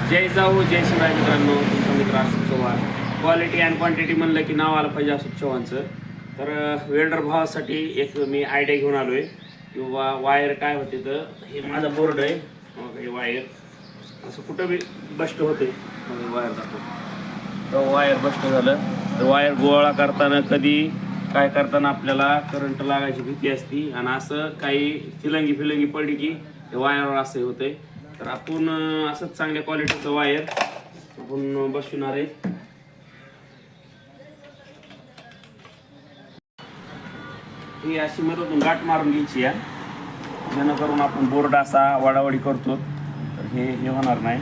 जय जाऊ जय शिवाय मित्रांनो, तुमचा मित्र Ashok Chavan. Quality and quantity म्हणलं की नाव आलं पाहिजे अशोक चव्हाणचं. तर वेल्डर भावासाठी एक मी आयडिया घेऊन आलो आहे किंवा वायर काय होते. तर हे माझा बोर्ड आहे, हे वायर असं कुठं बी बस्ट होते. वायर दाखव, तर वायर बस्ट झालं तर वायर गोळा करताना कधी काय करताना आपल्याला करंट लागायची भीती असती आणि असं काही फिलंगी पडली की वायरवर असं होते. तर आपण असंच चांगल्या क्वालिटीचं वायर आपण बसवणार आहे. ही अशी मधून गाठ मारून घ्यायची आहे, जेणेकरून आपण बोर्ड असा वाडावाडी करतो तर हे होणार नाही.